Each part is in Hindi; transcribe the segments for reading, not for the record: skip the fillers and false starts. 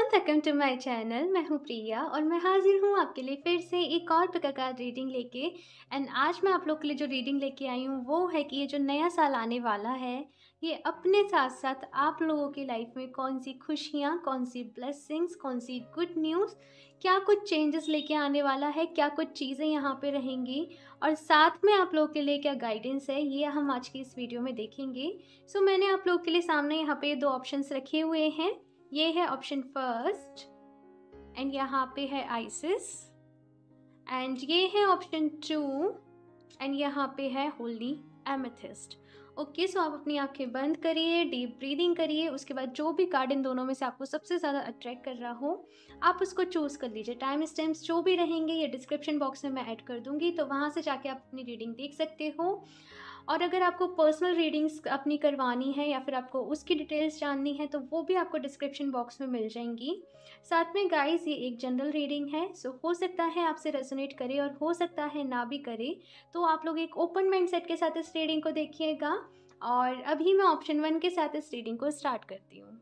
Welcome to my channel. मैं हूँ प्रिया और मैं हाजिर हूँ आपके लिए फिर से एक और पिक अ कार्ड रीडिंग लेके। एंड आज मैं आप लोग के लिए जो रीडिंग लेके आई हूँ वो है कि ये जो नया साल आने वाला है ये अपने साथ साथ आप लोगों की लाइफ में कौन सी खुशियाँ, कौन सी ब्लेसिंग्स, कौन सी गुड न्यूज़, क्या कुछ चेंजेस लेके आने वाला है, क्या कुछ चीज़ें यहाँ पे रहेंगी और साथ में आप लोगों के लिए क्या गाइडेंस है, ये हम आज की इस वीडियो में देखेंगे। सो मैंने आप लोगों के लिए सामने यहाँ पे दो ऑप्शंस रखे हुए हैं। ये है ऑप्शन फर्स्ट एंड यहाँ पे है आइसिस एंड ये है ऑप्शन 2 एंड यहाँ पे है होली एमेथिस्ट। ओके, सो आप अपनी आंखें बंद करिए, डीप ब्रीदिंग करिए, उसके बाद जो भी कार्ड इन दोनों में से आपको सबसे ज़्यादा अट्रैक्ट कर रहा हो आप उसको चूज़ कर लीजिए। टाइम स्टैम्प्स जो भी रहेंगे ये डिस्क्रिप्शन बॉक्स में मैं ऐड कर दूंगी, तो वहाँ से जाके आप अपनी रीडिंग देख सकते हो। और अगर आपको पर्सनल रीडिंग्स अपनी करवानी है या फिर आपको उसकी डिटेल्स जाननी है तो वो भी आपको डिस्क्रिप्शन बॉक्स में मिल जाएंगी। साथ में गाइस ये एक जनरल रीडिंग है, सो हो सकता है आपसे रेजोनेट करे और हो सकता है ना भी करे, तो आप लोग एक ओपन माइंडसेट के साथ इस रीडिंग को देखिएगा। और अभी मैं ऑप्शन 1 के साथ इस रीडिंग को स्टार्ट करती हूँ।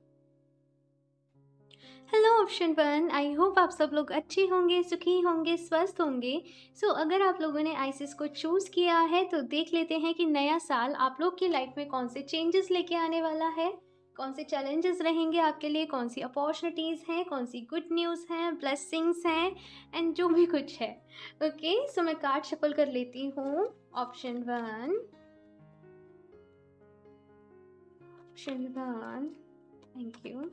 हेलो ऑप्शन 1, आई होप आप सब लोग अच्छे होंगे, सुखी होंगे, स्वस्थ होंगे। सो अगर आप लोगों ने आइसिस को चूज़ किया है तो देख लेते हैं कि नया साल आप लोग की लाइफ में कौन से चेंजेस लेके आने वाला है, कौन से चैलेंजेस रहेंगे आपके लिए, कौन सी अपॉर्चुनिटीज़ हैं, कौन सी गुड न्यूज़ हैं, ब्लेसिंग्स हैं एंड जो भी कुछ है। ओके, सो मैं कार्ड शफल कर लेती हूँ। Option 1, thank you.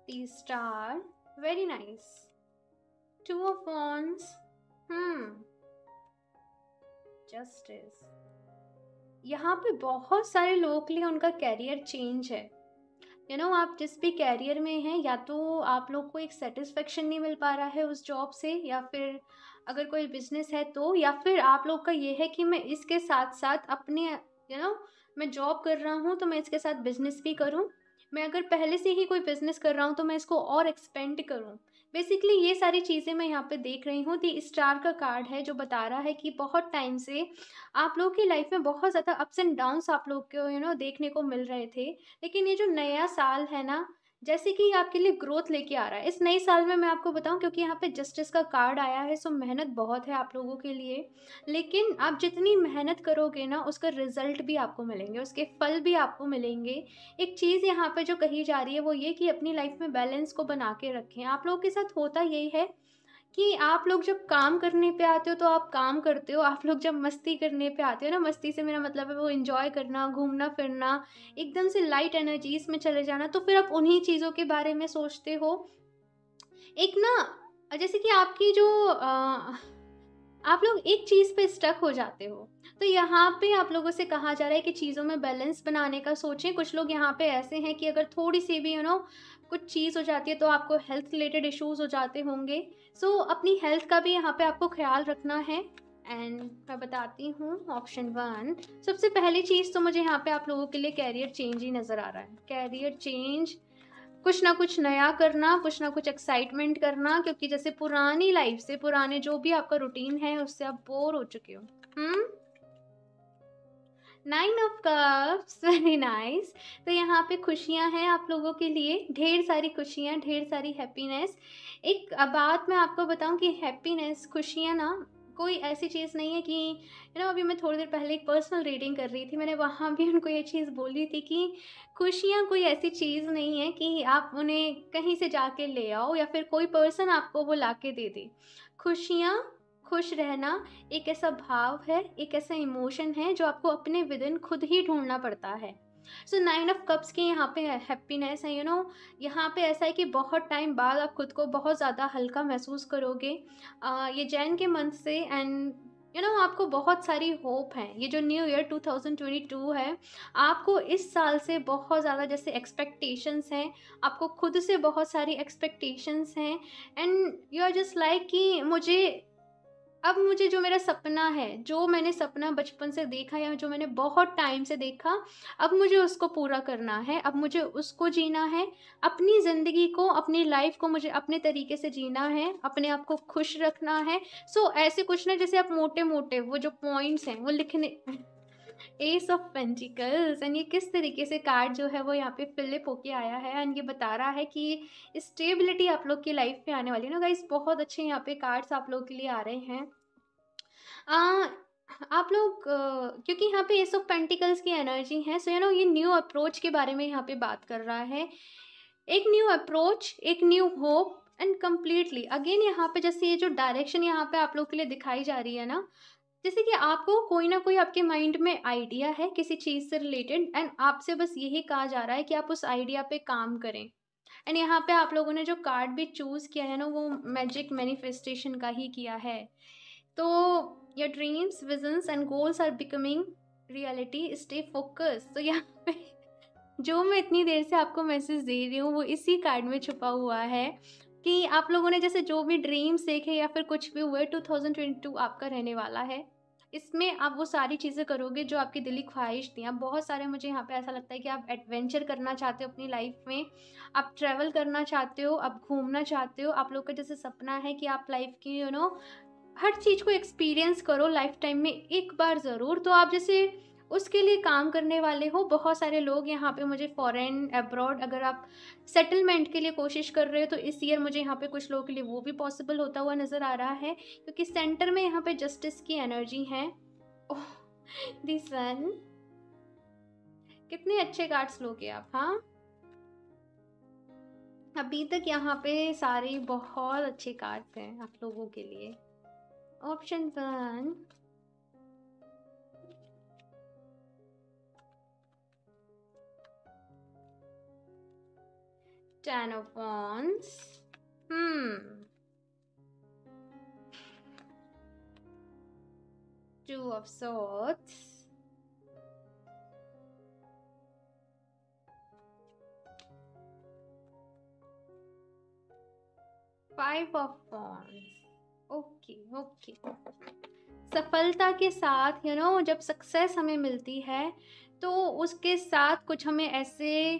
The star, very nice. Two of Wands, Justice। यहाँ पे बहुत सारे लोगों के लिए उनका कैरियर चेंज है। आप जिस भी कैरियर में हैं या तो आप लोग को एक सेटिस्फेक्शन नहीं मिल पा रहा है उस जॉब से, या फिर अगर कोई बिजनेस है तो, या फिर आप लोग का ये है कि मैं इसके साथ साथ अपने मैं जॉब कर रहा हूँ तो मैं इसके साथ बिजनेस भी करूँ, मैं अगर पहले से ही कोई बिजनेस कर रहा हूँ तो मैं इसको और एक्सपेंड करूँ। बेसिकली ये सारी चीज़ें मैं यहाँ पे देख रही हूँ। दी स्टार का कार्ड है जो बता रहा है कि बहुत टाइम से आप लोग की लाइफ में बहुत ज़्यादा अप्स एंड डाउन्स आप लोग को देखने को मिल रहे थे, लेकिन ये जो नया साल है ना, जैसे कि आपके लिए ग्रोथ लेके आ रहा है। इस नए साल में मैं आपको बताऊं, क्योंकि यहाँ पे जस्टिस का कार्ड आया है, सो मेहनत बहुत है आप लोगों के लिए, लेकिन आप जितनी मेहनत करोगे ना उसका रिजल्ट भी आपको मिलेंगे, उसके फल भी आपको मिलेंगे। एक चीज़ यहाँ पे जो कही जा रही है वो ये कि अपनी लाइफ में बैलेंस को बना के रखें। आप लोगों के साथ होता यही है कि आप लोग जब काम करने पे आते हो तो आप काम करते हो, आप लोग जब मस्ती करने पे आते हो ना, मस्ती से मेरा मतलब है वो एंजॉय करना, घूमना फिरना, एकदम से लाइट एनर्जीज में चले जाना, तो फिर आप उन्हीं चीज़ों के बारे में सोचते हो। एक ना जैसे कि आपकी जो आप लोग एक चीज़ पे स्टक हो जाते हो, तो यहाँ पे आप लोगों से कहा जा रहा है कि चीज़ों में बैलेंस बनाने का सोचें। कुछ लोग यहाँ पे ऐसे हैं कि अगर थोड़ी सी भी कुछ चीज़ हो जाती है तो आपको हेल्थ रिलेटेड इश्यूज हो जाते होंगे। सो अपनी हेल्थ का भी यहाँ पे आपको ख्याल रखना है। एंड मैं बताती हूँ ऑप्शन 1, सबसे पहली चीज़ तो मुझे यहाँ पे आप लोगों के लिए कैरियर चेंज ही नज़र आ रहा है। कैरियर चेंज, कुछ ना कुछ नया करना, कुछ ना कुछ एक्साइटमेंट करना, क्योंकि जैसे पुरानी लाइफ से, पुराने जो भी आपका रूटीन है उससे आप बोर हो चुके हो। 9 ऑफ कप्स, वेरी नाइस। तो यहाँ पे खुशियाँ हैं आप लोगों के लिए, ढेर सारी खुशियाँ, ढेर सारी हैप्पीनेस। एक बात मैं आपको बताऊँ कि हैप्पीनेस, खुशियाँ ना कोई ऐसी चीज़ नहीं है कि अभी मैं थोड़ी देर पहले एक पर्सनल रीडिंग कर रही थी, मैंने वहाँ भी उनको ये चीज़ बोली थी कि खुशियाँ कोई ऐसी चीज़ नहीं है कि आप उन्हें कहीं से जाके ले आओ या फिर कोई पर्सन आपको वो ला के दे दे। खुशियाँ, खुश रहना एक ऐसा भाव है, एक ऐसा इमोशन है जो आपको अपने विदिन खुद ही ढूंढना पड़ता है। सो 9 ऑफ कप्स की यहाँ पे हैप्पीनेस है। यहाँ पे ऐसा है कि बहुत टाइम बाद आप खुद को बहुत ज़्यादा हल्का महसूस करोगे ये जैन के मंथ से। एंड आपको बहुत सारी होप है। ये जो न्यू ईयर 2022 है, आपको इस साल से बहुत ज़्यादा जैसे एक्सपेक्टेशंस हैं, आपको खुद से बहुत सारी एक्सपेक्टेशंस हैं, and you are just like कि मुझे जो मेरा सपना है, जो मैंने सपना बचपन से देखा या जो मैंने बहुत टाइम से देखा, अब मुझे उसको पूरा करना है, अब मुझे उसको जीना है। अपनी ज़िंदगी को, अपनी लाइफ को मुझे अपने तरीके से जीना है, अपने आप को खुश रखना है। सो ऐसे कुछ ना, जैसे आप मोटे-मोटे वो जो पॉइंट्स हैं वो लिखने एस ऑफ पेंटिकल्स, एंड ये किस तरीके से कार्ड जो है वो यहाँ पे फिलिप होके आया है, एंड ये बता रहा है कि स्टेबिलिटी आप लोग की लाइफ में आने वाली है ना गाइस। बहुत अच्छे यहाँ पे कार्ड्स आप लोग के लिए आ रहे हैं। आ, आप लोग क्योंकि यहाँ पे एस ऑफ पेंटिकल्स की एनर्जी है, सो ये न्यू अप्रोच के बारे में यहाँ पे बात कर रहा है। एक न्यू अप्रोच, एक new hope, and completely again यहाँ पे जैसे ये जो डायरेक्शन यहाँ पे आप लोग के लिए दिखाई जा रही है ना, जैसे कि आपको कोई ना कोई आपके माइंड में आइडिया है किसी चीज़ से रिलेटेड, एंड आपसे बस यही कहा जा रहा है कि आप उस आइडिया पे काम करें। एंड यहाँ पे आप लोगों ने जो कार्ड भी चूज़ किया है ना, वो मैजिक मैनिफेस्टेशन का ही किया है। तो your dreams, visions and goals are becoming reality, stay focus. तो यहाँ पे जो मैं इतनी देर से आपको मैसेज दे रही हूँ वो इसी कार्ड में छुपा हुआ है कि आप लोगों ने जैसे जो भी ड्रीम्स देखे या फिर कुछ भी हुए, 2022 आपका रहने वाला है। इसमें आप वो सारी चीज़ें करोगे जो आपकी दिली ख्वाहिश थी। अब बहुत सारे मुझे यहाँ पे ऐसा लगता है कि आप एडवेंचर करना चाहते हो अपनी लाइफ में, आप ट्रैवल करना चाहते हो, आप घूमना चाहते हो। आप लोग का जैसे सपना है कि आप लाइफ की हर चीज़ को एक्सपीरियंस करो लाइफ टाइम में एक बार ज़रूर। तो आप जैसे उसके लिए काम करने वाले हो। बहुत सारे लोग यहाँ पे मुझे फॉरेन, अब्रॉड, अगर आप सेटलमेंट के लिए कोशिश कर रहे हो तो इस ईयर मुझे यहाँ पे कुछ लोगों के लिए वो भी पॉसिबल होता हुआ नज़र आ रहा है, क्योंकि सेंटर में यहाँ पे जस्टिस की एनर्जी है। ओह, दी सन, कितने अच्छे कार्ड्स लोगे आप। हाँ, अभी तक यहाँ पे सारे बहुत अच्छे कार्ड्स हैं आप लोगों के लिए। Option 1, Ten of Wands, Two of Swords, Five of Wands। Okay. सफलता के साथ जब सक्सेस हमें मिलती है तो उसके साथ कुछ हमें ऐसे,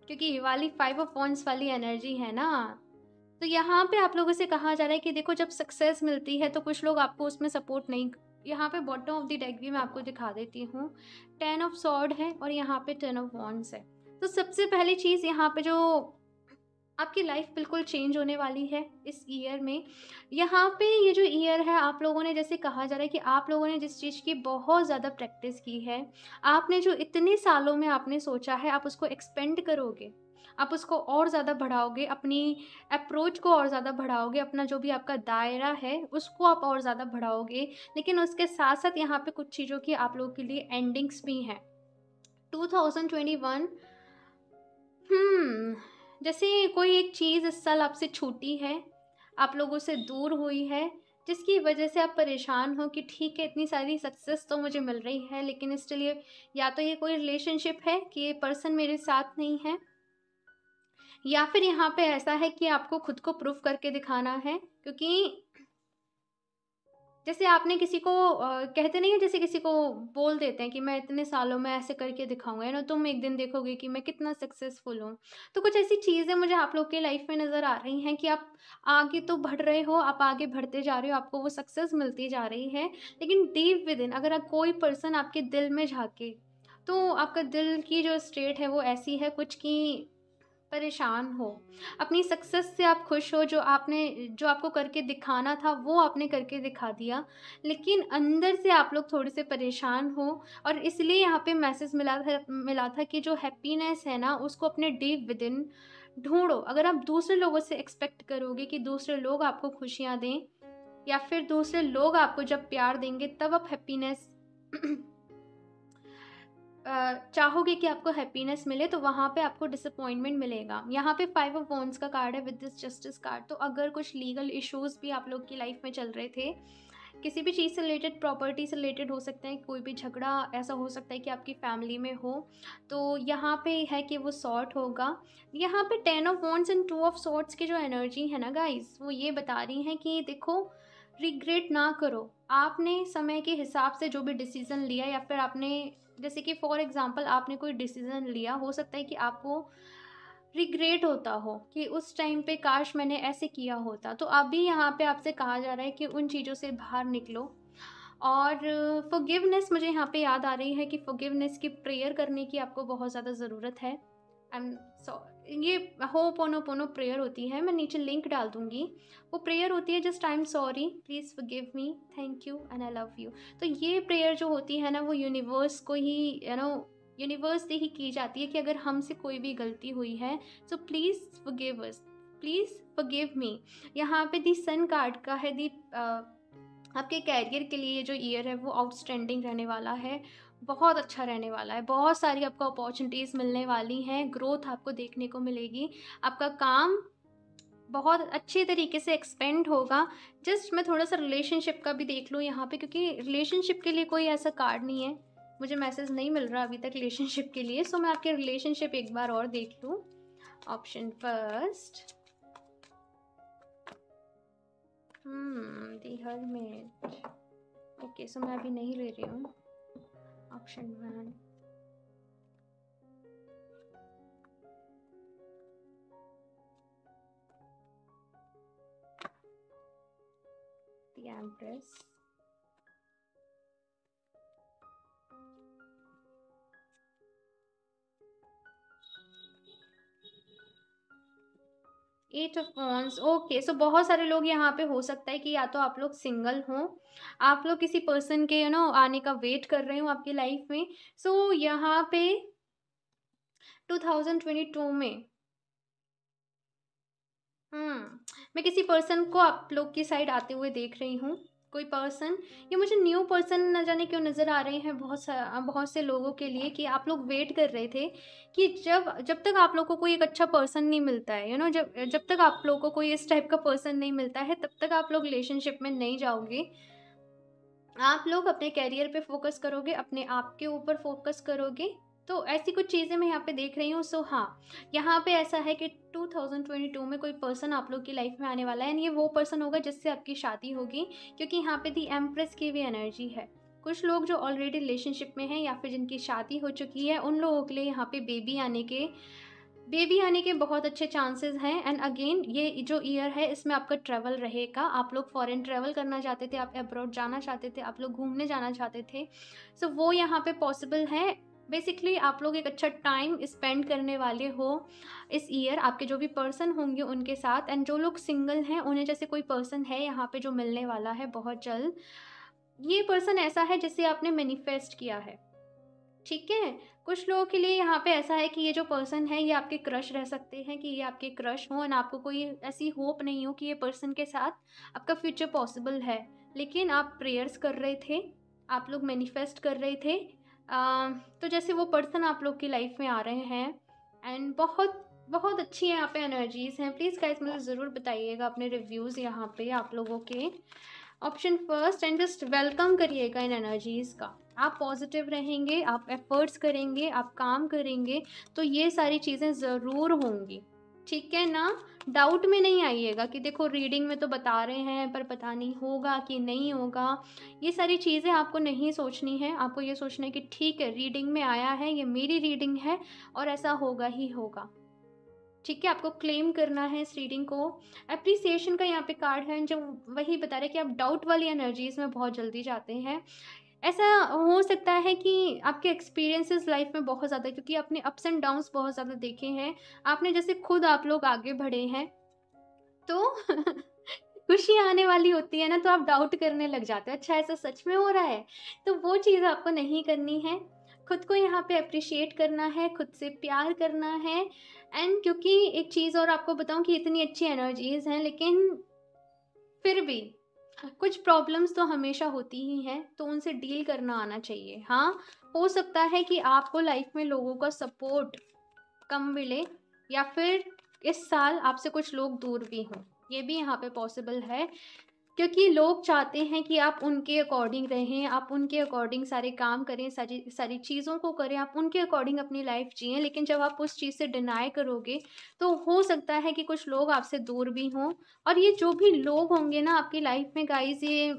क्योंकि ये वाली 5 ऑफ वॉन्ड्स वाली एनर्जी है ना, तो यहाँ पे आप लोगों से कहा जा रहा है कि देखो, जब सक्सेस मिलती है तो कुछ लोग आपको उसमें सपोर्ट नहीं। यहाँ पे बॉटम ऑफ द डेक भी मैं आपको दिखा देती हूँ। 10 ऑफ सॉर्ड है और यहाँ पे 10 ऑफ वॉन्ड्स है। तो सबसे पहली चीज़ यहाँ पे जो आपकी लाइफ बिल्कुल चेंज होने वाली है इस ईयर में। यहाँ पे ये जो ईयर है, आप लोगों ने जैसे कहा जा रहा है कि आप लोगों ने जिस चीज़ की बहुत ज़्यादा प्रैक्टिस की है, आपने जो इतने सालों में आपने सोचा है, आप उसको एक्सपेंड करोगे, आप उसको और ज़्यादा बढ़ाओगे, अपनी अप्रोच को और ज़्यादा बढ़ाओगे, अपना जो भी आपका दायरा है उसको आप और ज़्यादा बढ़ाओगे। लेकिन उसके साथ साथ यहाँ पे कुछ चीज़ों की आप लोगों के लिए एंडिंग्स भी हैं। 2021, जैसे कोई एक चीज़ इस साल आपसे छूटी है, आप लोगों से दूर हुई है, जिसकी वजह से आप परेशान हो कि ठीक है, इतनी सारी सक्सेस तो मुझे मिल रही है, लेकिन इसके लिए या तो ये कोई रिलेशनशिप है कि ये पर्सन मेरे साथ नहीं है, या फिर यहाँ पे ऐसा है कि आपको खुद को प्रूफ करके दिखाना है। क्योंकि जैसे आपने किसी को कहते नहीं है, जैसे किसी को बोल देते हैं कि मैं इतने सालों में ऐसे करके दिखाऊंगा, ना तुम एक दिन देखोगे कि मैं कितना सक्सेसफुल हूँ। तो कुछ ऐसी चीज़ें मुझे आप लोग के लाइफ में नज़र आ रही हैं कि आप आगे तो बढ़ रहे हो, आप आगे बढ़ते जा रहे हो, आपको वो सक्सेस मिलती जा रही है, लेकिन डीप विद इन अगर आप कोई पर्सन आपके दिल में झाँके तो आपका दिल की जो स्टेट है वो ऐसी है कुछ कि परेशान हो। अपनी सक्सेस से आप खुश हो, जो आपको करके दिखाना था वो आपने करके दिखा दिया, लेकिन अंदर से आप लोग थोड़े से परेशान हो। और इसलिए यहाँ पे मैसेज मिला था कि जो हैप्पीनेस है ना, उसको अपने डीप विद इन ढूंढो। अगर आप दूसरे लोगों से एक्सपेक्ट करोगे कि दूसरे लोग आपको खुशियाँ दें, या फिर दूसरे लोग आपको जब प्यार देंगे तब आप हैप्पीनेस चाहोगे कि आपको हैप्पीनेस मिले, तो वहाँ पे आपको डिसअपॉइंटमेंट मिलेगा। यहाँ पे 5 ऑफ वॉन्ड्स का कार्ड है विद दिस जस्टिस कार्ड। तो अगर कुछ लीगल इश्यूज भी आप लोग की लाइफ में चल रहे थे, किसी भी चीज़ से रिलेटेड, प्रॉपर्टी से रिलेटेड हो सकते हैं, कोई भी झगड़ा ऐसा हो सकता है कि आपकी फैमिली में हो, तो यहाँ पे है कि वो सॉर्ट होगा। यहाँ पे 10 of wands and 2 of swords की जो एनर्जी है ना गाइस, वो ये बता रही हैं कि देखो, रिग्रेट ना करो। आपने समय के हिसाब से जो भी डिसीज़न लिया, या फिर आपने, जैसे कि फॉर एग्ज़ाम्पल आपने कोई डिसीज़न लिया, हो सकता है कि आपको रिग्रेट होता हो कि उस टाइम पे काश मैंने ऐसे किया होता। तो अभी यहाँ पे आपसे कहा जा रहा है कि उन चीज़ों से बाहर निकलो। और फॉरगिवनेस, मुझे यहाँ पे याद आ रही है कि फॉरगिवनेस की प्रेयर करने की आपको बहुत ज़्यादा ज़रूरत है। सो ये होपोनोपोनो प्रेयर होती है, मैं नीचे लिंक डाल दूँगी। वो प्रेयर होती है just I am sorry, please forgive me, thank you and I love you. तो ये प्रेयर जो होती है ना, वो यूनिवर्स को ही, यूनिवर्स से ही की जाती है कि अगर हमसे कोई भी गलती हुई है, so please forgive us, please forgive me. यहाँ पे दी सन कार्ड का है, दी आपके कैरियर के लिए जो ईयर है वो आउटस्टैंडिंग रहने वाला है, बहुत अच्छा रहने वाला है, बहुत सारी आपको अपॉर्चुनिटीज़ मिलने वाली हैं, ग्रोथ आपको देखने को मिलेगी, आपका काम बहुत अच्छे तरीके से एक्सपेंड होगा। जस्ट मैं थोड़ा-सा रिलेशनशिप का भी देख लूँ यहाँ पे, क्योंकि रिलेशनशिप के लिए कोई ऐसा कार्ड नहीं है, मुझे मैसेज नहीं मिल रहा अभी तक रिलेशनशिप के लिए, सो मैं आपके रिलेशनशिप एक बार और देख लूँ। Option first, the hermit. Okay, so मैं अभी नहीं ले रही हूँ। Option 1, the empress, eight of wands. Okay, so बहुत सारे लोग यहाँ पे, हो सकता है कि या तो आप लोग सिंगल हों, आप लोग किसी पर्सन के आने का वेट कर रहे हो आपकी लाइफ में। सो यहाँ पे 2022 में मैं किसी पर्सन को आप लोग की साइड आते हुए देख रही हूँ। कोई पर्सन, ये मुझे न्यू पर्सन न जाने क्यों नज़र आ रहे हैं बहुत से लोगों के लिए, कि आप लोग वेट कर रहे थे कि जब तक आप लोग को कोई एक अच्छा पर्सन नहीं मिलता है, जब जब तक आप लोग को कोई इस टाइप का पर्सन नहीं मिलता है, तब तक आप लोग रिलेशनशिप में नहीं जाओगे। आप लोग अपने करियर पे फोकस करोगे, अपने आप के ऊपर फोकस करोगे। तो ऐसी कुछ चीज़ें मैं यहाँ पे देख रही हूँ। सो हाँ, यहाँ पे ऐसा है कि 2022 में कोई पर्सन आप लोग की लाइफ में आने वाला है, एंड ये वो पर्सन होगा जिससे आपकी शादी होगी, क्योंकि यहाँ पे दी एम्प्रेस की भी एनर्जी है। कुछ लोग जो ऑलरेडी रिलेशनशिप में हैं या फिर जिनकी शादी हो चुकी है, उन लोगों के लिए यहाँ पे बेबी आने के बहुत अच्छे चांसेस हैं। एंड अगेन, ये जो ईयर है इसमें आपका ट्रैवल रहेगा। आप लोग फॉरेन ट्रैवल करना चाहते थे, आप अब्रॉड जाना चाहते थे, आप लोग घूमने जाना चाहते थे, सो वो यहाँ पे पॉसिबल है। बेसिकली आप लोग एक अच्छा टाइम स्पेंड करने वाले हो इस ईयर, आपके जो भी पर्सन होंगे उनके साथ। एंड जो लोग सिंगल हैं, उन्हें जैसे कोई पर्सन है यहाँ पे जो मिलने वाला है बहुत जल्द। ये पर्सन ऐसा है जिसे आपने मैनिफेस्ट किया है, ठीक है। कुछ लोगों के लिए यहाँ पे ऐसा है कि ये जो पर्सन है ये आपके क्रश रह सकते हैं, कि ये आपके क्रश हो, एंड आपको कोई ऐसी होप नहीं हो कि ये पर्सन के साथ आपका फ्यूचर पॉसिबल है, लेकिन आप प्रेयर्स कर रहे थे, आप लोग मैनिफेस्ट कर रहे थे। तो जैसे वो पर्सन आप लोग की लाइफ में आ रहे हैं, एंड बहुत बहुत अच्छी यहाँ पे एनर्जीज़ हैं। प्लीज़ गाइस मुझे ज़रूर बताइएगा अपने रिव्यूज़ यहाँ पे आप लोगों के। Option first, and just welcome करिएगा इन एनर्जीज़ का। आप पॉजिटिव रहेंगे, आप एफर्ट्स करेंगे, आप काम करेंगे, तो ये सारी चीज़ें ज़रूर होंगी, ठीक है ना। डाउट में नहीं आइएगा कि देखो रीडिंग में तो बता रहे हैं पर पता नहीं होगा कि नहीं होगा। ये सारी चीज़ें आपको नहीं सोचनी है, आपको ये सोचना है कि ठीक है, रीडिंग में आया है, ये मेरी रीडिंग है और ऐसा होगा ही होगा, ठीक है। आपको क्लेम करना है इस रीडिंग को। एप्रिसिएशन का यहाँ पे कार्ड है, जो वही बता रहे हैं कि आप डाउट वाली एनर्जीज़ में बहुत जल्दी जाते हैं। ऐसा हो सकता है कि आपके एक्सपीरियंसेस लाइफ में बहुत ज़्यादा, क्योंकि आपने अप्स एंड डाउन्स बहुत ज़्यादा देखे हैं, आपने जैसे खुद आप लोग आगे बढ़े हैं, तो खुशी आने वाली होती है ना, तो आप डाउट करने लग जाते हो, अच्छा ऐसा सच में हो रहा है। तो वो चीज़ आपको नहीं करनी है, खुद को यहाँ पे अप्रिशिएट करना है, खुद से प्यार करना है। एंड क्योंकि एक चीज़ और आपको बताऊँ कि इतनी अच्छी एनर्जीज़ हैं, लेकिन फिर भी कुछ प्रॉब्लम्स तो हमेशा होती ही हैं, तो उनसे डील करना आना चाहिए। हाँ, हो सकता है कि आपको लाइफ में लोगों का सपोर्ट कम मिले, या फिर इस साल आपसे कुछ लोग दूर भी हों, ये भी यहाँ पे पॉसिबल है। क्योंकि लोग चाहते हैं कि आप उनके अकॉर्डिंग रहें, आप उनके अकॉर्डिंग सारे काम करें, सारी सारी चीज़ों को करें, आप उनके अकॉर्डिंग अपनी लाइफ जिएँ। लेकिन जब आप उस चीज़ से डिनाई करोगे, तो हो सकता है कि कुछ लोग आपसे दूर भी हों। और ये जो भी लोग होंगे ना आपकी लाइफ में गाइस, ये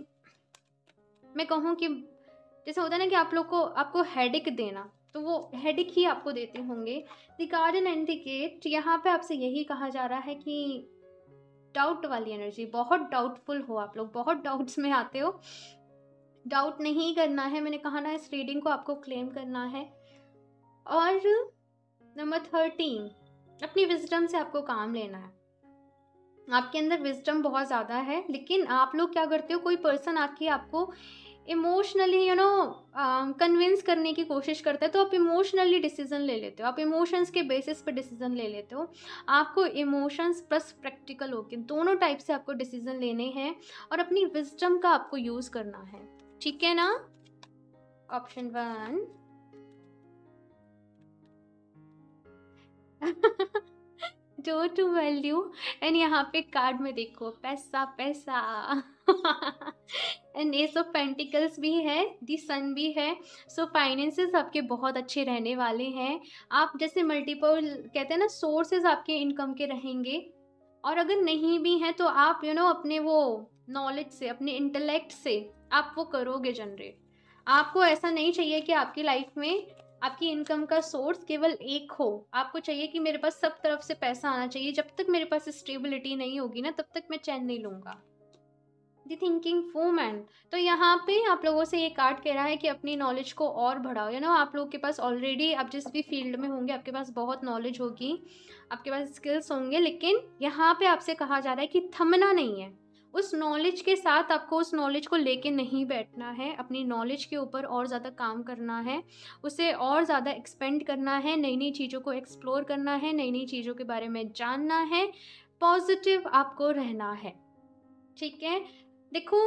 मैं कहूँ कि जैसे होता है ना कि आप लोग को आपको हेडेक देना, तो वो हेडेक ही आपको देते होंगे। The garden and the gate, यहाँ पे आपसे यही कहा जा रहा है कि डाउट वाली एनर्जी, बहुत डाउटफुल हो आप लोग, बहुत डाउट्स में आते हो। डाउट नहीं करना है, मैंने कहा ना, इस रीडिंग को आपको क्लेम करना है। और नंबर 13, अपनी विजडम से आपको काम लेना है। आपके अंदर विजडम बहुत ज़्यादा है, लेकिन आप लोग क्या करते हो, कोई पर्सन आके आपको इमोशनली कन्विंस करने की कोशिश करता है, तो आप इमोशनली डिसीजन ले लेते हो, आप इमोशंस के बेसिस पे डिसीजन ले लेते हो। आपको इमोशंस प्लस प्रैक्टिकल होके दोनों टाइप से आपको डिसीजन लेने हैं, और अपनी विजडम का आपको यूज़ करना है, ठीक है ना। Option 1 door to value, and यहाँ पे कार्ड में देखो पैसा पैसा एंड एस ऑफ पेंटिकल्स भी है, दी सन भी है। सो फाइनेंसेस आपके बहुत अच्छे रहने वाले हैं। आप जैसे मल्टीपल कहते हैं ना, सोर्सेज आपके इनकम के रहेंगे। और अगर नहीं भी हैं तो आप अपने वो नॉलेज से, अपने इंटेलेक्ट से आप वो करोगे जनरेट। आपको ऐसा नहीं चाहिए कि आपकी लाइफ में आपकी इनकम का सोर्स केवल एक हो। आपको चाहिए कि मेरे पास सब तरफ से पैसा आना चाहिए। जब तक मेरे पास स्टेबिलिटी नहीं होगी ना, तब तक मैं चैन नहीं लूँगा। दी थिंकिंग वूमन, तो यहाँ पे आप लोगों से ये कार्ड कह रहा है कि अपनी नॉलेज को और बढ़ाओ। आप लोगों के पास ऑलरेडी, आप जिस भी फील्ड में होंगे आपके पास बहुत नॉलेज होगी, आपके पास स्किल्स होंगे, लेकिन यहाँ पे आपसे कहा जा रहा है कि थमना नहीं है। उस नॉलेज के साथ आपको उस नॉलेज को लेके नहीं बैठना है, अपनी नॉलेज के ऊपर और ज़्यादा काम करना है, उसे और ज़्यादा एक्सपेंड करना है, नई नई चीज़ों को एक्सप्लोर करना है, नई नई चीज़ों के बारे में जानना है, पॉजिटिव आपको रहना है, ठीक है। देखो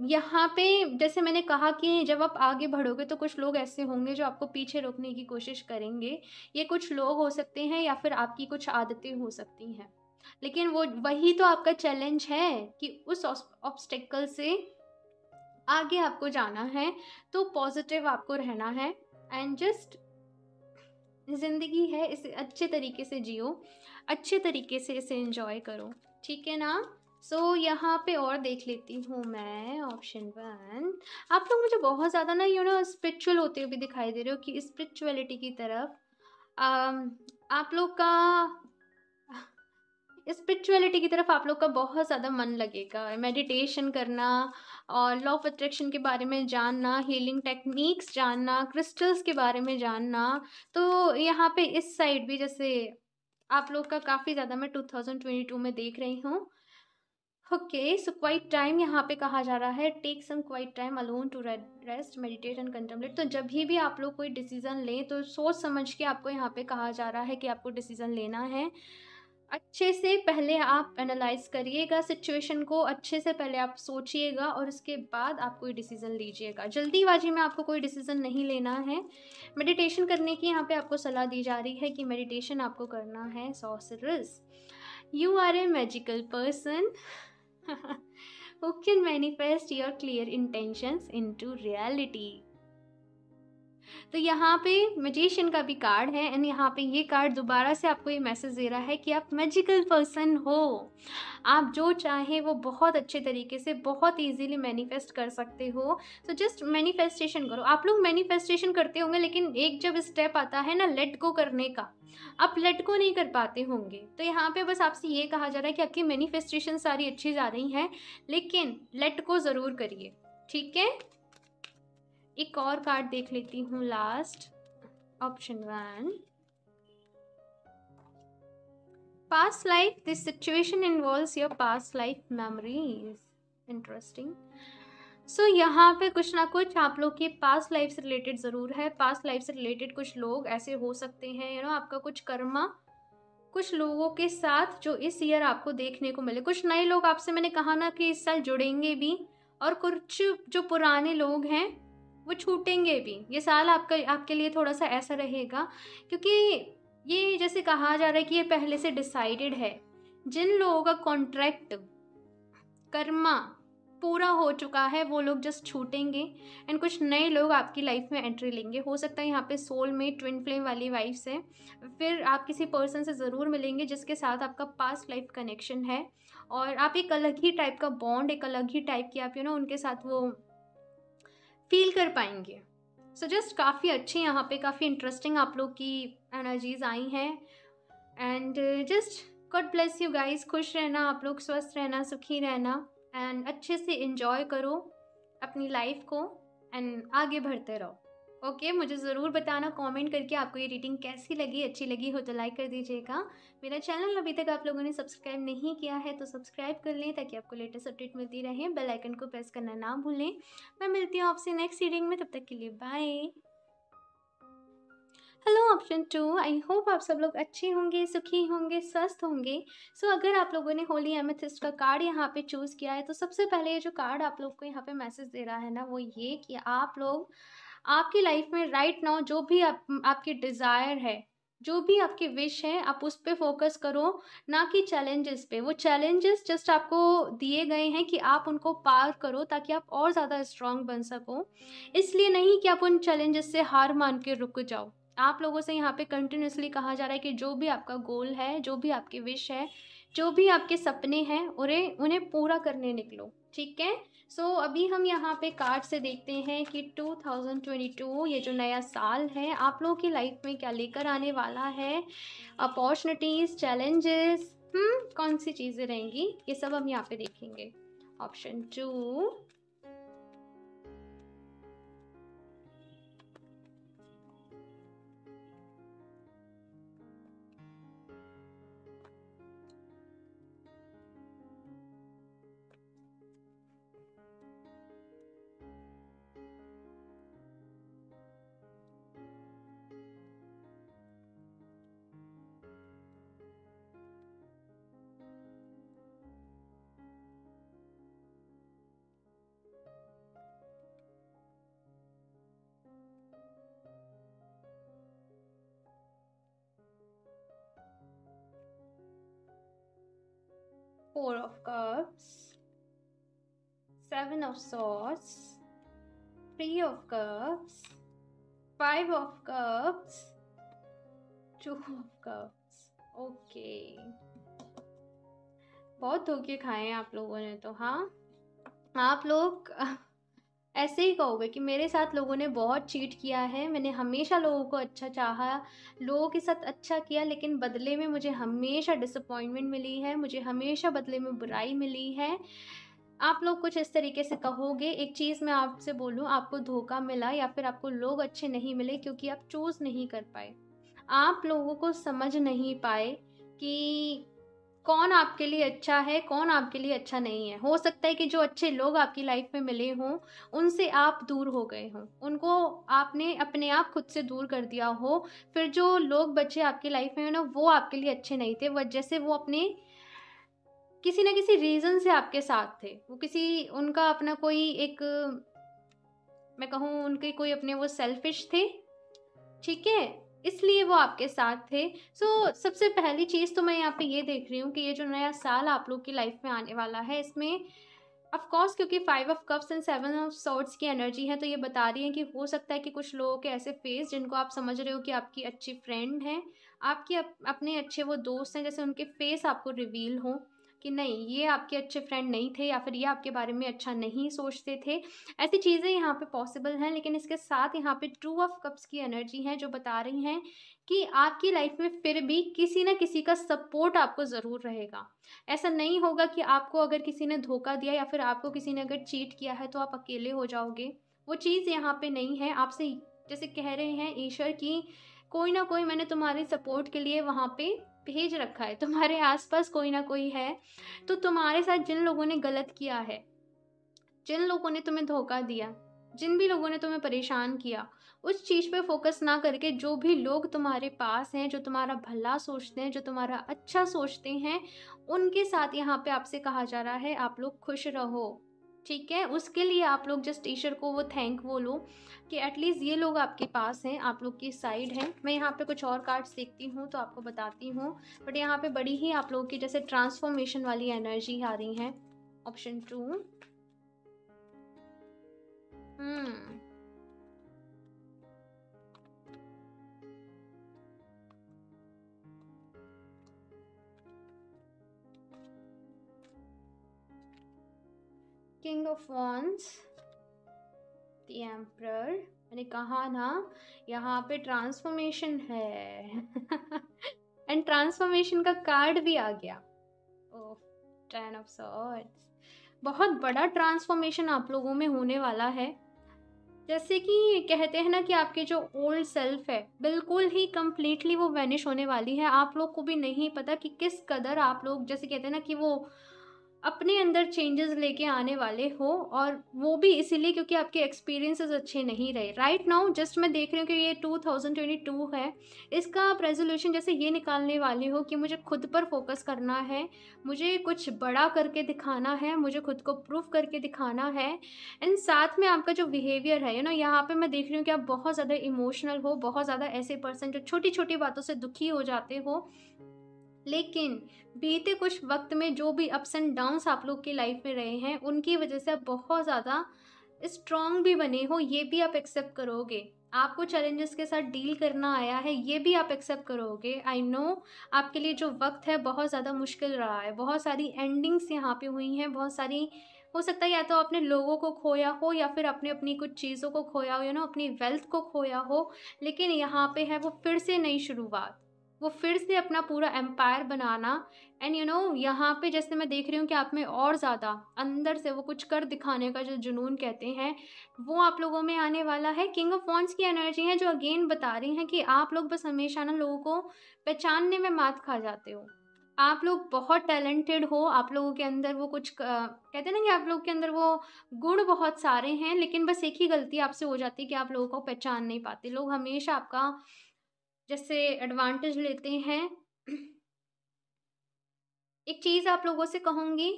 यहाँ पे जैसे मैंने कहा कि जब आप आगे बढ़ोगे तो कुछ लोग ऐसे होंगे जो आपको पीछे रोकने की कोशिश करेंगे। ये कुछ लोग हो सकते हैं या फिर आपकी कुछ आदतें हो सकती हैं, लेकिन वो वही तो आपका चैलेंज है कि उस ऑब्स्टेकल से आगे आपको जाना है। तो पॉजिटिव आपको रहना है, एंड जस्ट ज़िंदगी है, इसे अच्छे तरीके से जियो, अच्छे तरीके से इसे एंजॉय करो, ठीक है ना। सो यहाँ पे और देख लेती हूँ मैं ऑप्शन 1। आप लोग मुझे बहुत ज़्यादा ना स्पिरिचुअल होते हुए भी दिखाई दे रहे हो, कि स्पिरिचुअलिटी की तरफ आप लोग का स्पिरिचुअलिटी की तरफ आप लोग का बहुत ज़्यादा मन लगेगा। मेडिटेशन करना और लॉ ऑफ अट्रैक्शन के बारे में जानना, हीलिंग टेक्निक्स जानना, क्रिस्टल्स के बारे में जानना। तो यहाँ पे इस साइड भी जैसे आप लोग का काफ़ी ज़्यादा मैं 2022 में देख रही हूँ। ओके, सो क्वाइट टाइम यहाँ पे कहा जा रहा है, take some quiet time alone to rest, meditate and contemplate. तो जब भी आप लोग कोई डिसीजन लें तो सोच समझ के आपको यहाँ पे कहा जा रहा है कि आपको डिसीजन लेना है। अच्छे से पहले आप एनालाइज करिएगा सिचुएशन को, अच्छे से पहले आप सोचिएगा और उसके बाद आप कोई डिसीज़न लीजिएगा। जल्दीबाजी में आपको कोई डिसीज़न नहीं लेना है। मेडिटेशन करने की यहाँ पे आपको सलाह दी जा रही है कि मेडिटेशन आपको करना है। Sorcerers, you are a magical person who can manifest your clear intentions into reality। तो यहाँ पे मैजिशियन का भी कार्ड है, एंड यहाँ पे ये कार्ड दोबारा से आपको ये मैसेज दे रहा है कि आप मैजिकल पर्सन हो। आप जो चाहें वो बहुत अच्छे तरीके से, बहुत इजीली मैनिफेस्ट कर सकते हो। तो जस्ट मैनिफेस्टेशन करो। आप लोग मैनिफेस्टेशन करते होंगे, लेकिन एक जब स्टेप आता है ना लेट गो करने का, आप लेट गो नहीं कर पाते होंगे। तो यहाँ पे बस आपसे ये कहा जा रहा है कि आपकी मैनिफेस्टेशन सारी अच्छी जा रही हैं, लेकिन लेट गो ज़रूर करिए, ठीक है। एक और कार्ड देख लेती हूँ last, option 1। Past life, this situation involves your past life memories. Interesting. So यहाँ पे कुछ ना कुछ आप लोग की पास्ट लाइफ से रिलेटेड ज़रूर है। पास्ट लाइफ से रिलेटेड कुछ लोग ऐसे हो सकते हैं, आपका कुछ कर्मा कुछ लोगों के साथ जो इस ईयर आपको देखने को मिले। कुछ नए लोग आपसे, मैंने कहा ना कि इस साल जुड़ेंगे भी, और कुछ जो पुराने लोग हैं वो छूटेंगे भी। ये साल आपके लिए थोड़ा सा ऐसा रहेगा, क्योंकि ये जैसे कहा जा रहा है कि ये पहले से डिसाइडेड है। जिन लोगों का कॉन्ट्रैक्ट, कर्मा पूरा हो चुका है वो लोग जस्ट छूटेंगे एंड कुछ नए लोग आपकी लाइफ में एंट्री लेंगे। हो सकता है यहाँ पे सोल में ट्विन फ्लेम वाली वाइफ्स है। फिर आप किसी पर्सन से ज़रूर मिलेंगे जिसके साथ आपका पास्ट लाइफ कनेक्शन है और आप एक अलग ही टाइप का बॉन्ड, एक अलग ही टाइप की आप उनके साथ वो फील कर पाएंगे। सो जस्ट काफ़ी अच्छी यहाँ पे काफ़ी इंटरेस्टिंग आप लोग की एनर्जीज आई हैं and just God bless you guys. खुश रहना आप लोग, स्वस्थ रहना, सुखी रहना एंड अच्छे से एंजॉय करो अपनी लाइफ को एंड आगे बढ़ते रहो। ओके, मुझे ज़रूर बताना कमेंट करके आपको ये रीडिंग कैसी लगी। अच्छी लगी हो तो लाइक कर दीजिएगा। मेरा चैनल अभी तक आप लोगों ने सब्सक्राइब नहीं किया है तो सब्सक्राइब कर लें ताकि आपको लेटेस्ट अपडेट मिलती रहे। बेल आइकन को प्रेस करना ना भूलें। मैं मिलती हूँ आपसे नेक्स्ट रीडिंग में, तब तक के लिए bye. Hello option 2, I hope आप सब लोग अच्छे होंगे, सुखी होंगे, स्वस्थ होंगे। सो अगर आप लोगों ने होली एमेथिस्ट का कार्ड यहाँ पे चूज़ किया है तो सबसे पहले ये जो कार्ड आप लोग को यहाँ पे मैसेज दे रहा है ना, वो ये कि आप लोग आपकी लाइफ में राइट नाउ जो भी आपकी डिज़ायर है, जो भी आपकी विश है, आप उस पे फोकस करो, ना कि चैलेंजेस पे। वो चैलेंजेस जस्ट आपको दिए गए हैं कि आप उनको पार करो ताकि आप और ज़्यादा स्ट्रांग बन सको, इसलिए नहीं कि आप उन चैलेंजेस से हार मान के रुक जाओ। आप लोगों से यहाँ पे कंटिन्यूसली कहा जा रहा है कि जो भी आपका गोल है, जो भी आपकी विश है, जो भी आपके सपने हैं, उन्हें पूरा करने निकलो। ठीक है। सो अभी हम यहाँ पे कार्ड से देखते हैं कि 2022 ये जो नया साल है आप लोगों की लाइफ में क्या लेकर आने वाला है। अपॉर्चुनिटीज़, चैलेंजेस, कौन सी चीज़ें रहेंगी, ये सब हम यहाँ पे देखेंगे। Option 2, Four of Cups, Seven of Swords, Three of Cups, Five of Cups, Two of Cups। Okay, बहुत धोखे खाए हैं आप लोगों ने तो। हाँ, आप लोग ऐसे ही कहोगे कि मेरे साथ लोगों ने बहुत चीट किया है, मैंने हमेशा लोगों को अच्छा चाहा, लोगों के साथ अच्छा किया, लेकिन बदले में मुझे हमेशा डिसअपॉइंटमेंट मिली है, मुझे हमेशा बदले में बुराई मिली है। आप लोग कुछ इस तरीके से कहोगे। एक चीज़ मैं आपसे बोलूँ, आपको धोखा मिला या फिर आपको लोग अच्छे नहीं मिले क्योंकि आप चूज़ नहीं कर पाए, आप लोगों को समझ नहीं पाए कि कौन आपके लिए अच्छा है, कौन आपके लिए अच्छा नहीं है। हो सकता है कि जो अच्छे लोग आपकी लाइफ में मिले हों, उनसे आप दूर हो गए हों, उनको आपने अपने आप खुद से दूर कर दिया हो। फिर जो लोग बचे आपकी लाइफ में ना, वो आपके लिए अच्छे नहीं थे, वो जैसे वो अपने किसी ना किसी रीज़न से आपके साथ थे। वो किसी उनका अपना कोई एक, मैं कहूँ उनके कोई अपने वो सेल्फिश थे, ठीक है, इसलिए वो आपके साथ थे। सो सबसे पहली चीज़ तो मैं यहाँ पे ये देख रही हूँ कि ये जो नया साल आप लोग की लाइफ में आने वाला है, इसमें ऑफ कोर्स क्योंकि 5 of cups and 7 of swords की एनर्जी है, तो ये बता रही है कि हो सकता है कि कुछ लोगों के ऐसे फेस जिनको आप समझ रहे हो कि आपकी अच्छी फ्रेंड हैं, आपके अपने अच्छे वो दोस्त हैं, जैसे उनके फेस आपको रिवील हो कि नहीं ये आपके अच्छे फ्रेंड नहीं थे या फिर ये आपके बारे में अच्छा नहीं सोचते थे। ऐसी चीज़ें यहाँ पे पॉसिबल हैं, लेकिन इसके साथ यहाँ पे 2 ऑफ कप्स की एनर्जी है जो बता रही हैं कि आपकी लाइफ में फिर भी किसी ना किसी का सपोर्ट आपको ज़रूर रहेगा। ऐसा नहीं होगा कि आपको अगर किसी ने धोखा दिया या फिर आपको किसी ने अगर चीट किया है तो आप अकेले हो जाओगे, वो चीज़ यहाँ पे नहीं है। आपसे जैसे कह रहे हैं ईश्वर की कोई ना कोई मैंने तुम्हारे सपोर्ट के लिए वहाँ पे भेज रखा है, तुम्हारे आसपास कोई ना कोई है। तो तुम्हारे साथ जिन लोगों ने गलत किया है, जिन लोगों ने तुम्हें धोखा दिया, जिन भी लोगों ने तुम्हें परेशान किया, उस चीज़ पे फोकस ना करके जो भी लोग तुम्हारे पास हैं, जो तुम्हारा भला सोचते हैं, जो तुम्हारा अच्छा सोचते हैं, उनके साथ यहाँ पे आपसे कहा जा रहा है आप लोग खुश रहो। ठीक है, उसके लिए आप लोग जस्ट ईश्वर को वो थैंक बोलो कि एटलीस्ट ये लोग आपके पास हैं, आप लोग की साइड हैं। मैं यहाँ पे कुछ और कार्ड्स देखती हूँ तो आपको बताती हूँ, बट यहाँ पे बड़ी ही आप लोगों की जैसे ट्रांसफॉर्मेशन वाली एनर्जी आ रही है। Option 2, hmm king of wands, the emperor, मैंने कहा ना यहाँ पे ट्रांसफॉर्मेशन है। एंड ट्रांसफॉर्मेशन का कार्ड भी आ गया। ओह, टेन ऑफ सॉर्ड्स, बहुत बड़ा ट्रांसफॉर्मेशन आप लोगों में होने वाला है। जैसे कि कहते हैं ना कि आपकी जो ओल्ड सेल्फ है बिल्कुल ही कंप्लीटली वो वैनिश होने वाली है। आप लोग को भी नहीं पता कि किस कदर आप लोग, जैसे कहते हैं ना कि वो अपने अंदर चेंजेस लेके आने वाले हो, और वो भी इसीलिए क्योंकि आपके एक्सपीरियंसेस अच्छे नहीं रहे। राइट नाउ जस्ट मैं देख रही हूँ कि ये 2022 है, इसका आप रेजोल्यूशन जैसे ये निकालने वाले हो कि मुझे खुद पर फोकस करना है, मुझे कुछ बड़ा करके दिखाना है, मुझे खुद को प्रूफ करके दिखाना है। एंड साथ में आपका जो बिहेवियर है यहाँ पे मैं देख रही हूँ कि आप बहुत ज़्यादा इमोशनल हो, बहुत ज़्यादा ऐसे पर्सन जो छोटी छोटी बातों से दुखी हो जाते हो। लेकिन बीते कुछ वक्त में जो भी अप्स एंड डाउन्स आप लोग की लाइफ में रहे हैं उनकी वजह से आप बहुत ज़्यादा स्ट्रांग भी बने हो, ये भी आप एक्सेप्ट करोगे। आपको चैलेंजेस के साथ डील करना आया है, ये भी आप एक्सेप्ट करोगे। आई नो आपके लिए जो वक्त है बहुत ज़्यादा मुश्किल रहा है, बहुत सारी एंडिंग्स यहाँ पे हुई हैं, बहुत सारी, हो सकता है या तो आपने लोगों को खोया हो या फिर अपने अपनी कुछ चीज़ों को खोया हो, अपनी वेल्थ को खोया हो। लेकिन यहाँ पे है वो फिर से नई शुरुआत, वो फिर से अपना पूरा एम्पायर बनाना। एंड यहाँ पे जैसे मैं देख रही हूँ कि आप में और ज़्यादा अंदर से वो कुछ कर दिखाने का जो जुनून कहते हैं वो आप लोगों में आने वाला है। किंग ऑफ वॉन्ड्स की एनर्जी है जो अगेन बता रही हैं कि आप लोग बस हमेशा ना लोगों को पहचानने में मात खा जाते हो। आप लोग बहुत टैलेंटेड हो, आप लोगों के अंदर वो कुछ कहते हैं ना कि आप लोग के अंदर वो गुण बहुत सारे हैं, लेकिन बस एक ही गलती आपसे हो जाती है कि आप लोगों को पहचान नहीं पाते। लोग हमेशा आपका जैसे एडवांटेज लेते हैं। एक चीज़ आप लोगों से कहूँगी,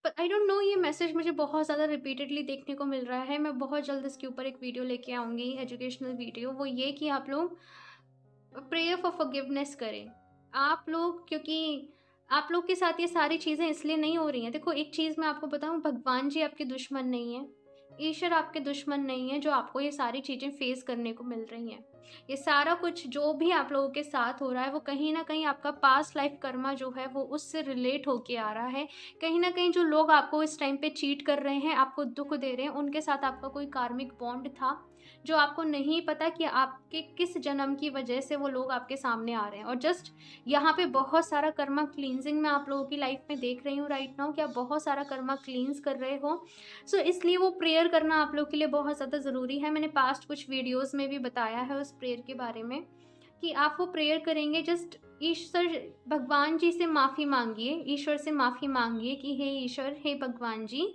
पर आई डोंट नो ये मैसेज मुझे बहुत ज़्यादा रिपीटेडली देखने को मिल रहा है। मैं बहुत जल्द इसके ऊपर एक वीडियो लेके आऊँगी, एजुकेशनल वीडियो। वो ये कि आप लोग प्रेयर फॉर फॉरगिवनेस करें। आप लोग, क्योंकि आप लोग के साथ ये सारी चीज़ें इसलिए नहीं हो रही हैं। देखो एक चीज़ मैं आपको बताऊँ, भगवान जी आपके दुश्मन नहीं हैं, ईश्वर आपके दुश्मन नहीं है जो आपको ये सारी चीज़ें फेस करने को मिल रही हैं। ये सारा कुछ जो भी आप लोगों के साथ हो रहा है वो कहीं ना कहीं आपका पास्ट लाइफ कर्मा जो है वो उससे रिलेट होके आ रहा है। कहीं ना कहीं जो लोग आपको इस टाइम पे चीट कर रहे हैं, आपको दुख दे रहे हैं, उनके साथ आपका कोई कार्मिक बॉन्ड था जो आपको नहीं पता कि आपके किस जन्म की वजह से वो लोग आपके सामने आ रहे हैं। और जस्ट यहाँ पे बहुत सारा कर्मा क्लींजिंग मैं आप लोगों की लाइफ में देख रही हूँ राइट नाउ कि आप बहुत सारा कर्मा क्लींस कर रहे हो। सो इसलिए वो प्रेयर करना आप लोग के लिए बहुत ज़्यादा ज़रूरी है। मैंने पास्ट कुछ वीडियोज़ में भी बताया है उस प्रेयर के बारे में कि आप वो प्रेयर करेंगे। जस्ट ईश्वर भगवान जी से माफ़ी मांगिए, ईश्वर से माफ़ी मांगिए कि हे ईश्वर, हे भगवान जी,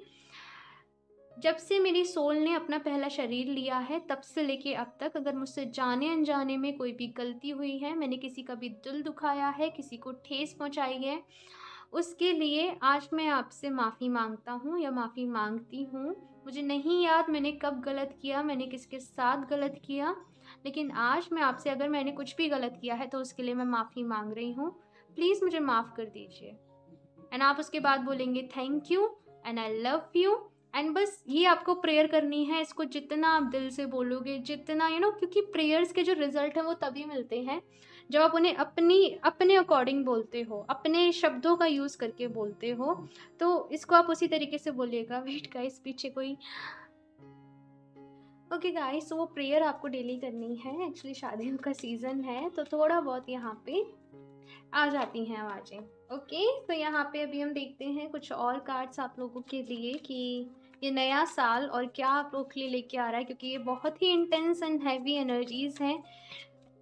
जब से मेरी सोल ने अपना पहला शरीर लिया है तब से लेके अब तक अगर मुझसे जाने अनजाने में कोई भी गलती हुई है, मैंने किसी का भी दिल दुखाया है, किसी को ठेस पहुंचाई है, उसके लिए आज मैं आपसे माफ़ी मांगता हूँ या माफ़ी मांगती हूँ। मुझे नहीं याद मैंने कब गलत किया, मैंने किसके साथ गलत किया, लेकिन आज मैं आपसे, अगर मैंने कुछ भी गलत किया है तो उसके लिए मैं माफ़ी मांग रही हूँ। प्लीज़ मुझे माफ़ कर दीजिए। एंड आप उसके बाद बोलेंगे thank you and I love you. And बस ये आपको प्रेयर करनी है। इसको जितना आप दिल से बोलोगे, जितना क्योंकि प्रेयर्स के जो रिजल्ट हैं वो तभी मिलते हैं जब आप उन्हें अपने अकॉर्डिंग बोलते हो, अपने शब्दों का यूज़ करके बोलते हो। तो इसको आप उसी तरीके से बोलिएगा। वेट गाइस, पीछे कोई, ओके गाइस, वो प्रेयर आपको डेली करनी है। एक्चुअली शादियों का सीज़न है तो थोड़ा बहुत यहाँ पे आ जाती हैं आवाज़ें। ओके, तो यहाँ पे अभी हम देखते हैं कुछ और कार्ड्स आप लोगों के लिए कि ये नया साल और क्या आप लोग के लिए लेके आ रहा है, क्योंकि ये बहुत ही इंटेंस एंड हैवी एनर्जीज हैं,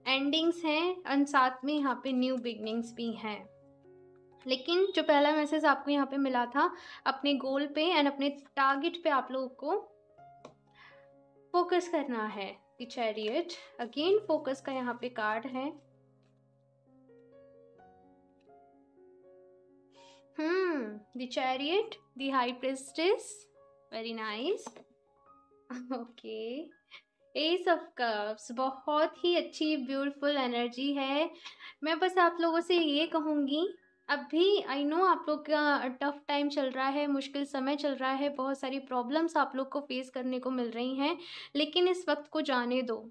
एंडिंग्स हैं, एंड साथ में यहाँ पे न्यू बिगनिंग्स भी हैं। लेकिन जो पहला मैसेज आपको यहाँ पे मिला था, अपने गोल पे एंड अपने टारगेट पे आप लोगों को फोकस करना है। द चैरियट, अगेन फोकस का यहाँ पे कार्ड है। The chariot, the high priestess, very nice. Okay, S of cups, बहुत ही अच्छी ब्यूटीफुल एनर्जी है। मैं बस आप लोगों से ये कहूँगी, अभी आई नो आप लोग का टफ टाइम चल रहा है, मुश्किल समय चल रहा है, बहुत सारी प्रॉब्लम्स आप लोग को फेस करने को मिल रही हैं, लेकिन इस वक्त को जाने दो।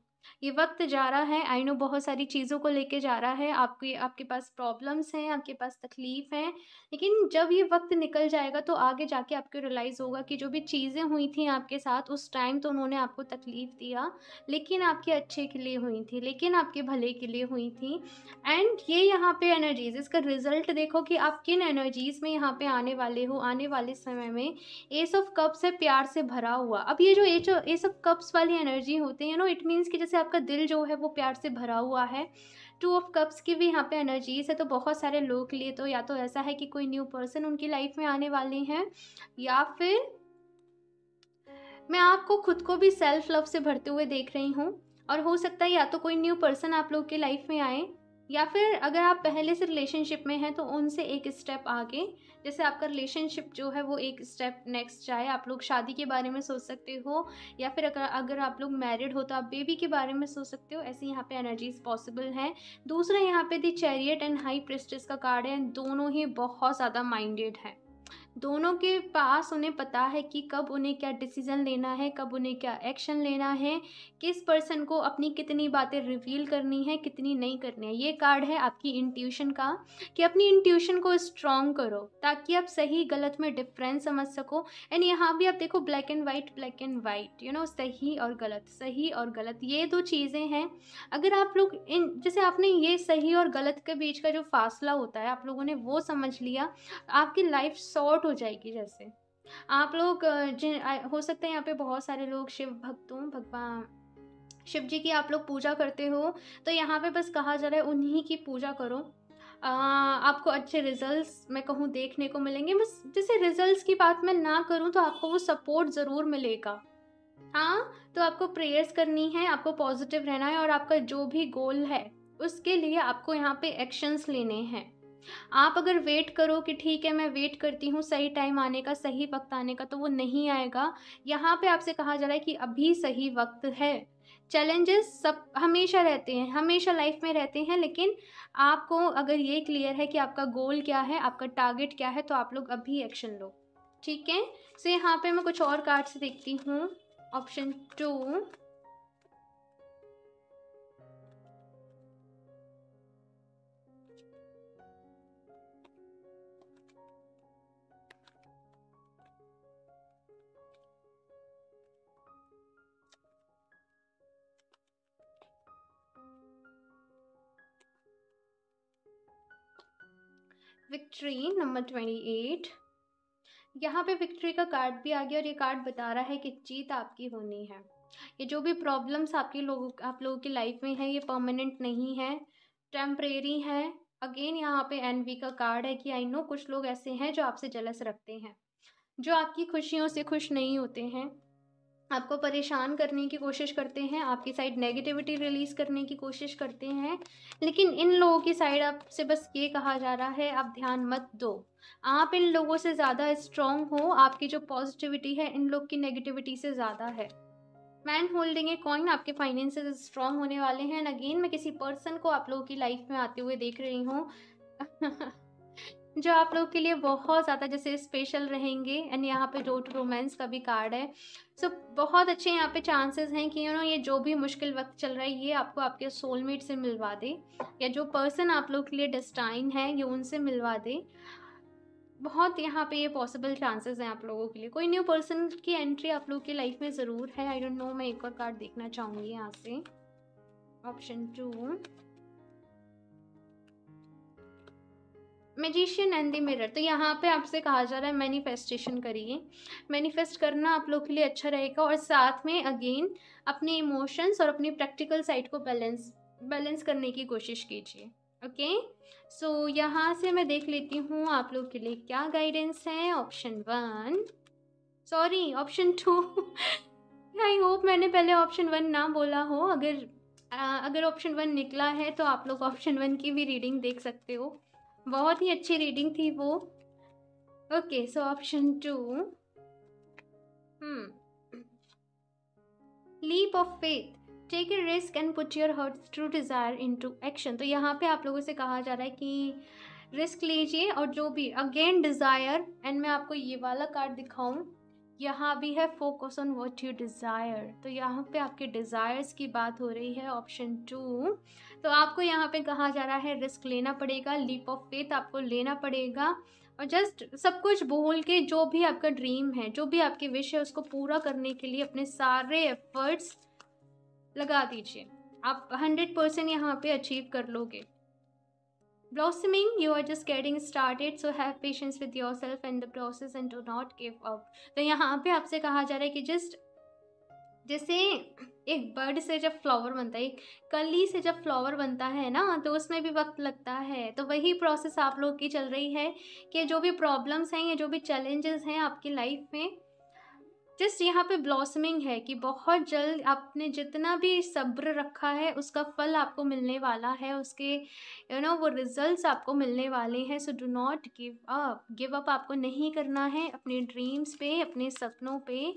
ये वक्त जा रहा है, आई नो बहुत सारी चीज़ों को लेके जा रहा है, आपके आपके पास प्रॉब्लम्स हैं, आपके पास तकलीफ हैं, लेकिन जब ये वक्त निकल जाएगा तो आगे जाके आपको रियलाइज़ होगा कि जो भी चीज़ें हुई थी आपके साथ उस टाइम, तो उन्होंने आपको तकलीफ दिया, लेकिन आपके अच्छे के लिए हुई थी, लेकिन आपके भले के लिए हुई थी। एंड ये यहाँ पे एनर्जीज, इसका रिजल्ट देखो कि आप किन एनर्जीज में यहाँ पे आने वाले हो। आने वाले समय में एस ऑफ कप्स है, प्यार से भरा हुआ। अब ये जो एस ऑफ कप्स वाली एनर्जी होती है, इट मीन्स कि जैसे आपका दिल जो है वो प्यार से भरा हुआ है। टू ऑफ कप्स की भी यहाँ पे एनर्जीज है, तो बहुत सारे लोग के लिए तो या तो ऐसा है कि कोई न्यू पर्सन उनकी लाइफ में आने वाले हैं, या फिर मैं आपको खुद को भी सेल्फ लव से भरते हुए देख रही हूँ। और हो सकता है या तो कोई न्यू पर्सन आप लोग के लाइफ में आए, या फिर अगर आप पहले से रिलेशनशिप में हैं तो उनसे एक स्टेप आगे, जैसे आपका रिलेशनशिप जो है वो एक स्टेप नेक्स्ट जाए। आप लोग शादी के बारे में सोच सकते हो, या फिर अगर अगर आप लोग मैरिड हो तो आप बेबी के बारे में सोच सकते हो। ऐसे यहाँ पे एनर्जीज पॉसिबल हैं। दूसरा यहाँ पे दी चैरियट एंड हाई प्रिस्टेस का कार्ड है, दोनों ही बहुत ज़्यादा माइंडेड हैं। दोनों के पास उन्हें पता है कि कब उन्हें क्या डिसीजन लेना है, कब उन्हें क्या एक्शन लेना है, किस पर्सन को अपनी कितनी बातें रिवील करनी है, कितनी नहीं करनी है। ये कार्ड है आपकी इंट्यूशन का, कि अपनी इंट्यूशन को स्ट्रॉन्ग करो ताकि आप सही गलत में डिफरेंस समझ सको। एंड यहाँ भी आप देखो black and white, black and white, सही और गलत, सही और गलत, ये दो चीज़ें हैं। अगर आप लोग इन, जैसे आपने ये सही और गलत के बीच का जो फासला होता है, आप लोगों ने वो समझ लिया, आपकी लाइफ शॉर्ट हो जाएगी। जैसे आप लोग हो सकता है यहाँ पे बहुत सारे लोग शिव भक्त हों, भगवान शिव जी की आप लोग पूजा करते हो, तो यहाँ पे बस कहा जा रहा है उन्हीं की पूजा करो। आपको अच्छे रिजल्ट्स मैं कहूँ देखने को मिलेंगे। बस जैसे रिजल्ट्स की बात मैं ना करूँ तो आपको वो सपोर्ट ज़रूर मिलेगा। हाँ, तो आपको प्रेयर्स करनी है, आपको पॉजिटिव रहना है, और आपका जो भी गोल है उसके लिए आपको यहाँ पे एक्शंस लेने हैं। आप अगर वेट करो कि ठीक है मैं वेट करती हूँ सही टाइम आने का, सही वक्त आने का, तो वो नहीं आएगा। यहाँ पे आपसे कहा जा रहा है कि अभी सही वक्त है। चैलेंजेस सब हमेशा रहते हैं, हमेशा लाइफ में रहते हैं, लेकिन आपको अगर ये क्लियर है कि आपका गोल क्या है, आपका टारगेट क्या है, तो आप लोग अभी एक्शन लो। ठीक है। सो यहाँ पे मैं कुछ और कार्ड्स देखती हूँ। Option 2, victory number 28। यहाँ पे विक्ट्री का कार्ड भी आ गया, और ये कार्ड बता रहा है कि जीत आपकी होनी है। ये जो भी प्रॉब्लम्स आप लोगों की लाइफ में है, ये परमानेंट नहीं है, टेम्परेरी है। अगेन यहाँ पे एनवी का कार्ड है कि आई नो कुछ लोग ऐसे हैं जो आपसे जलस रखते हैं, जो आपकी खुशियों से खुश नहीं होते हैं, आपको परेशान करने की कोशिश करते हैं, आपकी साइड नेगेटिविटी रिलीज़ करने की कोशिश करते हैं। लेकिन इन लोगों की साइड आपसे बस ये कहा जा रहा है, आप ध्यान मत दो। आप इन लोगों से ज़्यादा स्ट्रॉन्ग हो, आपकी जो पॉजिटिविटी है इन लोग की नेगेटिविटी से ज़्यादा है। मैन होल्डिंग ए कॉइन, आपके फाइनेंसेस स्ट्रॉन्ग होने वाले हैं। एंड अगेन मैं किसी पर्सन को आप लोगों की लाइफ में आते हुए देख रही हूँ जो आप लोग के लिए बहुत ज़्यादा जैसे स्पेशल रहेंगे। एंड यहाँ पे रोड रोमांस का भी कार्ड है। सो बहुत अच्छे यहाँ पे चांसेस हैं कि ये जो भी मुश्किल वक्त चल रहा है ये आपको आपके सोलमेट से मिलवा दे, या जो पर्सन आप लोग के लिए डेस्टाइन है ये उनसे मिलवा दे। बहुत यहाँ पे ये पॉसिबल चांसेस हैं आप लोगों के लिए। कोई न्यू पर्सन की एंट्री आप लोग की लाइफ में ज़रूर है। आई डोंट नो, मैं एक और कार्ड देखना चाहूँगी यहाँ से। Option 2, magician and the mirror. तो यहाँ पे आपसे कहा जा रहा है मैनिफेस्टेशन करिए। मैनिफेस्ट करना आप लोग के लिए अच्छा रहेगा, और साथ में अगेन अपने इमोशंस और अपनी प्रैक्टिकल साइड को बैलेंस करने की कोशिश कीजिए। ओके, सो यहाँ से मैं देख लेती हूँ आप लोग के लिए क्या गाइडेंस है। Option 1, sorry option 2 I hope मैंने पहले ऑप्शन 1 ना बोला हो। अगर ऑप्शन 1 निकला है तो आप लोग ऑप्शन 1 की भी रीडिंग देख सकते हो, बहुत ही अच्छी रीडिंग थी वो। Okay, so option 2, leap of faith, take a risk and put your heart's true desire into action. तो यहाँ पे आप लोगों से कहा जा रहा है कि रिस्क लीजिए और जो भी अगेन डिज़ायर, एंड मैं आपको ये वाला कार्ड दिखाऊं, यहाँ भी है focus on what you desire. तो यहाँ पे आपके डिज़ायर्स की बात हो रही है, ऑप्शन 2। तो आपको यहाँ पे कहा जा रहा है रिस्क लेना पड़ेगा, लीप ऑफ फेथ आपको लेना पड़ेगा, और जस्ट सब कुछ भूल के जो भी आपका ड्रीम है, जो भी आपकी विश है, उसको पूरा करने के लिए अपने सारे एफर्ट्स लगा दीजिए। आप 100% यहाँ पे अचीव कर लोगे। Blossoming, you are just getting started, so have patience with yourself and the process and do not give up. तो यहाँ पे आपसे कहा जा रहा है कि जस्ट जैसे एक बर्ड से जब फ्लावर बनता है, एक कली से जब फ्लावर बनता है ना, तो उसमें भी वक्त लगता है। तो वही प्रोसेस आप लोग की चल रही है कि जो भी प्रॉब्लम्स हैं या जो भी चैलेंजेस हैं आपकी लाइफ में, जस्ट यहाँ पे ब्लॉसमिंग है कि बहुत जल्द आपने जितना भी सब्र रखा है उसका फल आपको मिलने वाला है, उसके वो रिजल्ट्स आपको मिलने वाले हैं। So do not give up आपको नहीं करना है अपने ड्रीम्स पे, अपने सपनों पे,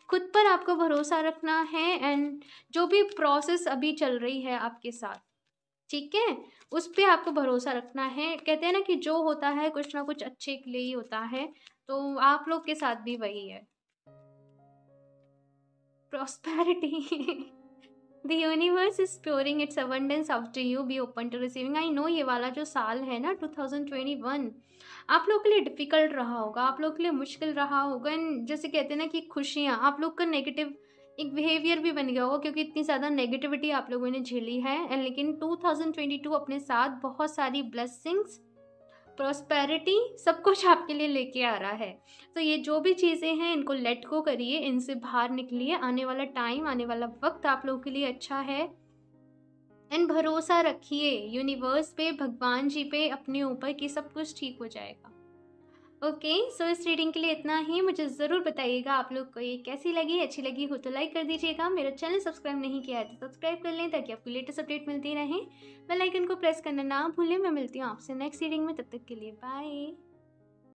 खुद पर आपको भरोसा रखना है, एंड जो भी प्रोसेस अभी चल रही है आपके साथ, ठीक है, उस पर आपको भरोसा रखना है। कहते हैं ना कि जो होता है कुछ ना कुछ अच्छे के लिए ही होता है, तो आप लोग के साथ भी वही है। Prosperity. The universe is pouring its abundance out to you. Be open to receiving. I know ये वाला जो साल है ना 2021 आप लोग के लिए डिफ़िकल्ट रहा होगा, आप लोग के लिए मुश्किल रहा होगा, एंड जैसे कहते हैं ना कि खुशियाँ, आप लोग का नेगेटिव एक बिहेवियर भी बन गया होगा क्योंकि इतनी ज़्यादा नेगेटिविटी आप लोगों ने झेली है। एंड लेकिन 2022 अपने साथ बहुत सारी ब्लेसिंग्स, प्रॉस्पेरिटी, सब कुछ आपके लिए लेके आ रहा है। तो ये जो भी चीज़ें हैं इनको लेट गो करिए, इनसे बाहर निकलिए। आने वाला टाइम, आने वाला वक्त आप लोगों के लिए अच्छा है, एंड भरोसा रखिए यूनिवर्स पे, भगवान जी पे, अपने ऊपर कि सब कुछ ठीक हो जाएगा। ओके, सो इस रीडिंग के लिए इतना ही। मुझे ज़रूर बताइएगा आप लोग को ये कैसी लगी, अच्छी लगी हो तो लाइक कर दीजिएगा। मेरा चैनल सब्सक्राइब नहीं किया है तो सब्सक्राइब कर लें ताकि आपको लेटेस्ट अपडेट मिलती रहे। बेल आइकन को प्रेस करना ना भूलें। मैं मिलती हूँ आपसे नेक्स्ट रीडिंग में, तब तक के लिए बाय।